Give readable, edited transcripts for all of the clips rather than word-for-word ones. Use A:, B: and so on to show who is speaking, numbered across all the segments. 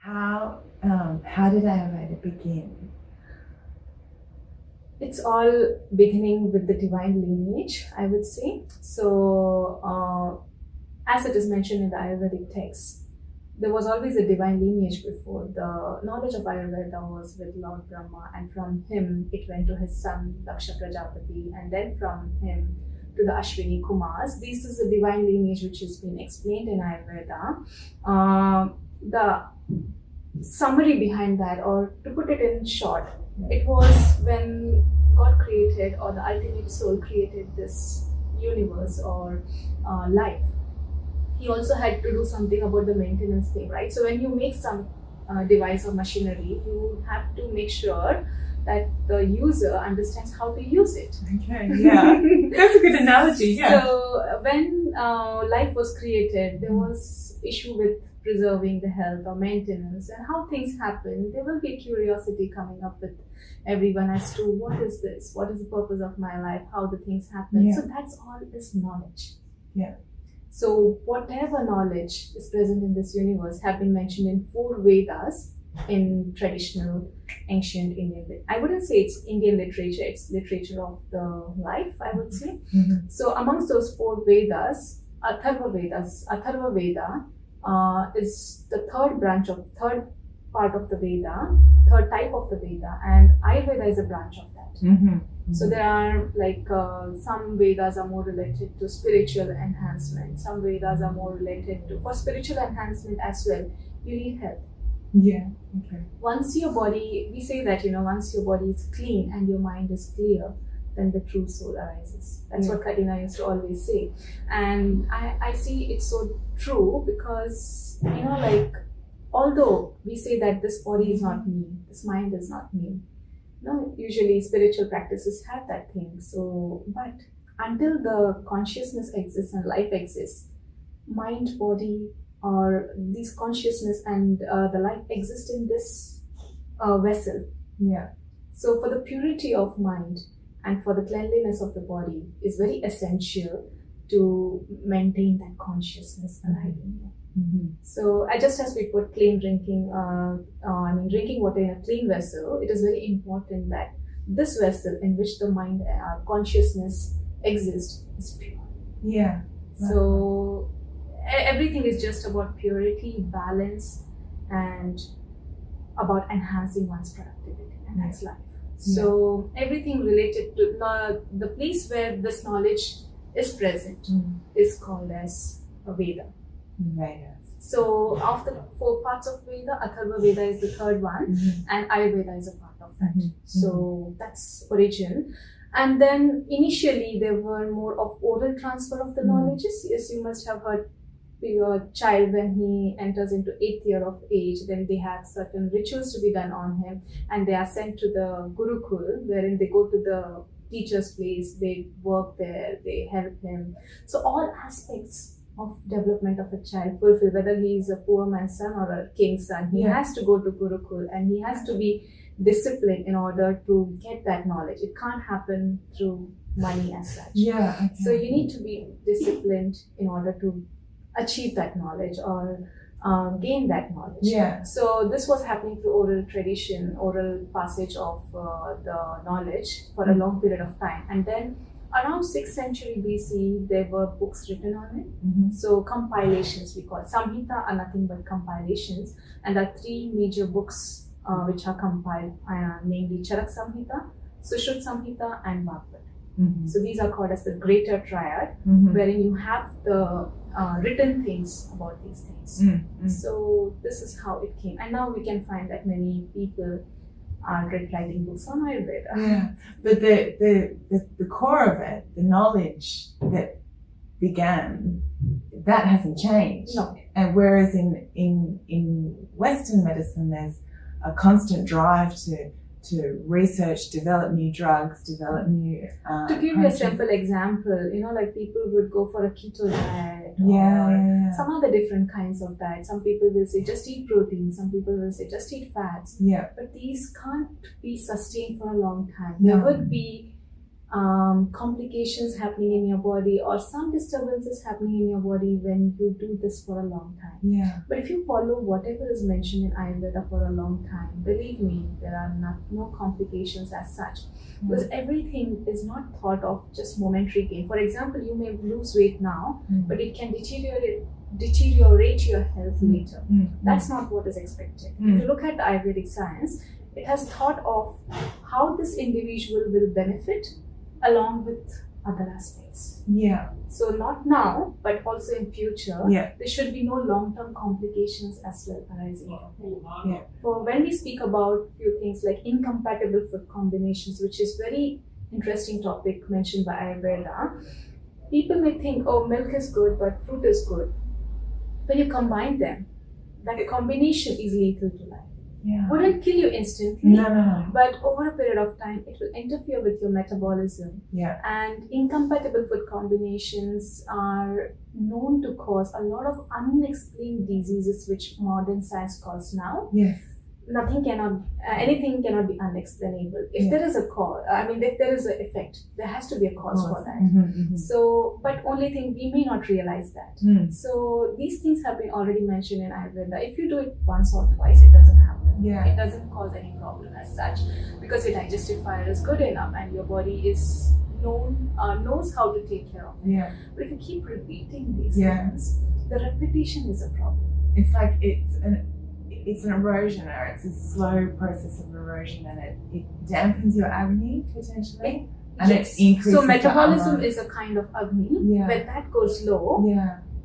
A: How did Ayurveda begin?
B: It's all beginning with the divine lineage, I would say. So, as it is mentioned in the Ayurvedic text, there was always a divine lineage before. The knowledge of Ayurveda was with Lord Brahma, and from him it went to his son Daksha Prajapati, and then from him to the Ashwini Kumars. This is a divine lineage which has been explained in Ayurveda. The summary behind that, or to put it in short, it was when God created, or the ultimate soul created this universe or life. He also had to do something about the maintenance thing, right? So when you make some device or machinery, you have to make sure that the user understands how to use it.
A: Okay, yeah, that's a good analogy. Yeah.
B: So when life was created, there was issue with preserving the health or maintenance and how things happen. There will be curiosity coming up with everyone as to what is this, what is the purpose of my life, how the things happen.
A: Yeah.
B: So that's all is knowledge.
A: Yeah.
B: So whatever knowledge is present in this universe have been mentioned in 4 Vedas in traditional ancient Indian. I wouldn't say it's Indian literature, it's literature of the life, I would say.
A: Mm-hmm.
B: So amongst those 4 Vedas, Atharva Veda is the third part of the Veda, third type of the Veda, and Ayurveda is a branch of that.
A: Mm-hmm. Mm-hmm.
B: So there are some Vedas are more related to spiritual enhancement. Some Vedas are more related to, for spiritual enhancement as well, you need health.
A: Yeah. Okay.
B: Once your body, we say that, once your body is clean and your mind is clear, then the true soul arises. That's what Katina used to always say. And I see it's so true because, although we say that this body is not me, this mind is not me, usually spiritual practices have that thing. So, but until the consciousness exists and life exists, mind, body, or this consciousness and the life exist in this vessel.
A: Yeah.
B: So for the purity of mind and for the cleanliness of the body is very essential to maintain that consciousness alive in you.
A: Mm-hmm.
B: So just as we put clean drinking, drinking water in a clean vessel, it is very important that this vessel in which the mind, consciousness exists is pure.
A: Yeah.
B: So everything is just about purity, balance, and about enhancing one's productivity, and that's life. So everything related to the place where this knowledge is present is called as a Veda.
A: Vedas.
B: So of the 4 parts of Veda, Atharva Veda is the third one, and Ayurveda is a part of that. So that's origin. And then initially there were more of oral transfer of the knowledges. Yes, you must have heard your child when he enters into 8th year of age, then they have certain rituals to be done on him, and they are sent to the Gurukul, wherein they go to the teacher's place, they work there, they help him. So all aspects of development of a child fulfill, whether he is a poor man's son or a king's son, he has to go to Gurukul and he has to be disciplined in order to get that knowledge. It can't happen through money as such.
A: Yeah. Okay.
B: So you need to be disciplined in order to achieve that knowledge or gain that knowledge.
A: Yeah.
B: So this was happening through oral tradition, oral passage of the knowledge for a long period of time. And then around 6th century BC, there were books written on it. So compilations, we call it. Samhita are nothing but compilations. And there are 3 major books which are compiled, namely Charak Samhita, Sushruta Samhita, and Bhagavad. So these are called as the Greater Triad, wherein you have the written things about these things. So this is how it came. And now we can find that many people are writing books on Ayurveda.
A: Yeah, but the core of it, the knowledge that began, that hasn't changed.
B: No.
A: And whereas in Western medicine, there's a constant drive to research, develop new drugs, develop new.
B: To give you a simple example, like people would go for a keto diet
A: or
B: some other different kinds of diet. Some people will say just eat protein. Some people will say just eat fats.
A: Yeah.
B: But these can't be sustained for a long time. There would be complications happening in your body or some disturbances happening in your body when you do this for a long time.
A: Yeah.
B: But if you follow whatever is mentioned in Ayurveda for a long time, believe me, there are no complications as such. Because everything is not thought of just momentary gain. For example, you may lose weight now, but it can deteriorate your health later. That's not what is expected. If you look at the Ayurvedic science, it has thought of how this individual will benefit along with other aspects.
A: Yeah.
B: So not now, but also in future,
A: Yeah.
B: there should be no long-term complications as well arising.
A: Yeah.
B: So when we speak about few things like incompatible food combinations, which is very interesting topic mentioned by Ayurveda, people may think, oh, milk is good, but fruit is good. When you combine them, that combination is lethal to life.
A: Yeah.
B: Wouldn't kill you instantly,
A: No.
B: but over a period of time, it will interfere with your metabolism.
A: Yeah.
B: And incompatible food combinations are known to cause a lot of unexplained diseases, which modern science calls now.
A: Yes.
B: Anything cannot be unexplainable. If there is a cause, if there is an effect, there has to be a cause for that. So, but only thing, we may not realize that. So these things have been already mentioned in Ayurveda. If you do it once or twice, it doesn't happen.
A: Yeah.
B: It doesn't cause any problem as such, because your digestive fire is good enough and your body is knows how to take care of it.
A: Yeah.
B: But if you keep repeating these things, the repetition is a problem.
A: It's like it's an erosion, or it's a slow process of erosion, and it dampens your agni potentially, and it increases.
B: So metabolism is a kind of agni.
A: Yeah.
B: When that goes low,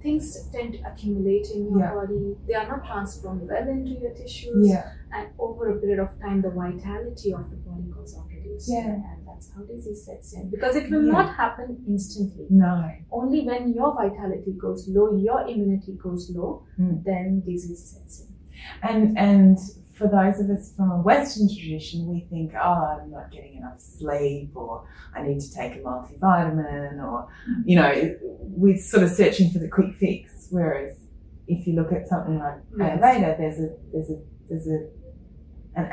B: things tend to accumulate in your body. They are not transformed well into your tissues, and over a period of time, the vitality of the body goes on reduced. And that's how disease sets in, because it will not happen instantly.
A: No.
B: Only when your vitality goes low, your immunity goes low, then disease sets in.
A: And for those of us from a Western tradition, we think, oh, I'm not getting enough sleep, or I need to take a multivitamin, or, we're sort of searching for the quick fix. Whereas if you look at something like Ayurveda, there's an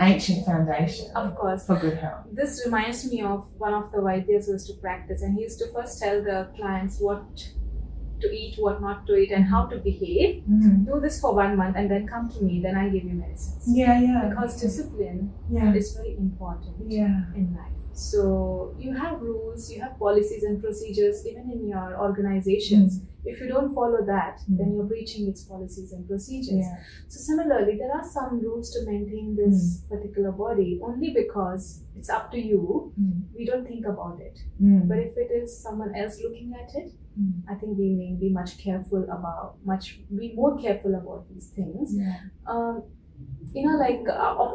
A: ancient foundation,
B: of course,
A: for good health.
B: This reminds me of one of the Vaidyas who used to practice, and he used to first tell the clients what to eat, what not to eat, and how to behave. Do this for 1 month and then come to me, then I give you medicines. Because discipline is very important in life. So you have rules, you have policies and procedures even in your organizations. If you don't follow that, then you're breaching its policies and procedures. So similarly, there are some rules to maintain this particular body, only because it's up to you. We don't think about it. But if it is someone else looking at it, I think we may be more careful about these things. Of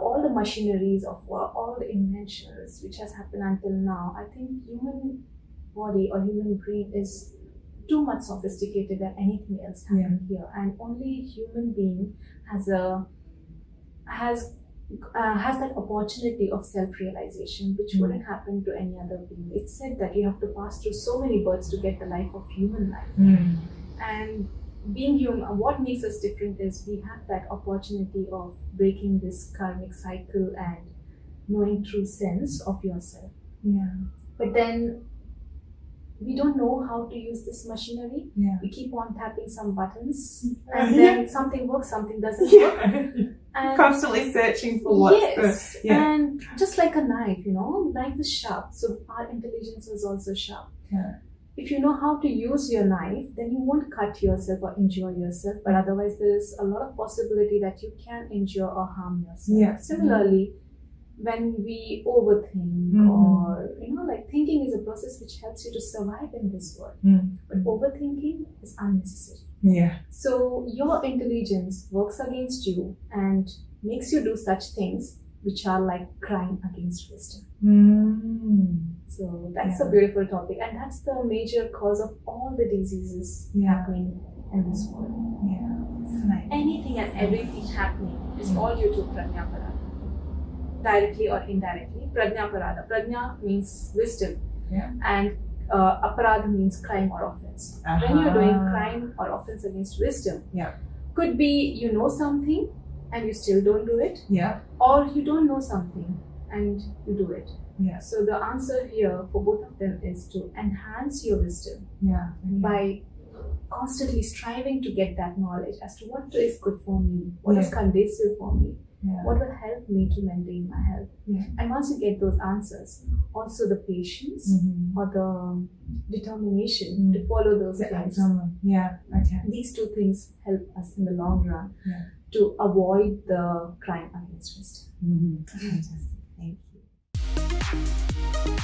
B: all the machineries, of all the inventions which has happened until now, I think human body or human brain is too much sophisticated than anything else happening here, and only human being has that opportunity of self-realization, which wouldn't happen to any other being. It's said that you have to pass through so many births to get the life of human life. And being human, what makes us different is we have that opportunity of breaking this karmic cycle and knowing true sense of yourself. But then we don't know how to use this machinery. We keep on tapping some buttons, and then something works, something doesn't work. And
A: constantly searching for what's
B: and just like a knife, knife is sharp, so our intelligence is also sharp. If you know how to use your knife, then you won't cut yourself or injure yourself, but otherwise there is a lot of possibility that you can injure or harm yourself. Similarly, when we overthink, or thinking is a process which helps you to survive in this world, but overthinking is unnecessary. So your intelligence works against you and makes you do such things which are like crime against wisdom. So that's a beautiful topic, and that's the major cause of all the diseases happening in this world. Anything and everything happening is all due to prajna parada, directly or indirectly. Prajna parada. Prajna means wisdom, and aparadha means crime or offense. When you're doing crime or offense against wisdom, could be you know something and you still don't do it, or you don't know something and you do it.
A: Yeah.
B: So the answer here for both of them is to enhance your wisdom
A: Yeah. Okay.
B: by constantly striving to get that knowledge as to what is good for me, what is
A: Yeah.
B: conducive for me,
A: Yeah.
B: what will help me to maintain my health.
A: Yeah.
B: And once you get those answers, also the patience
A: Mhm.
B: or the determination to follow those things.
A: Yeah. Okay.
B: These two things help us in the long run
A: Yeah.
B: to avoid the crime against wisdom.
A: Fantastic. Thank you.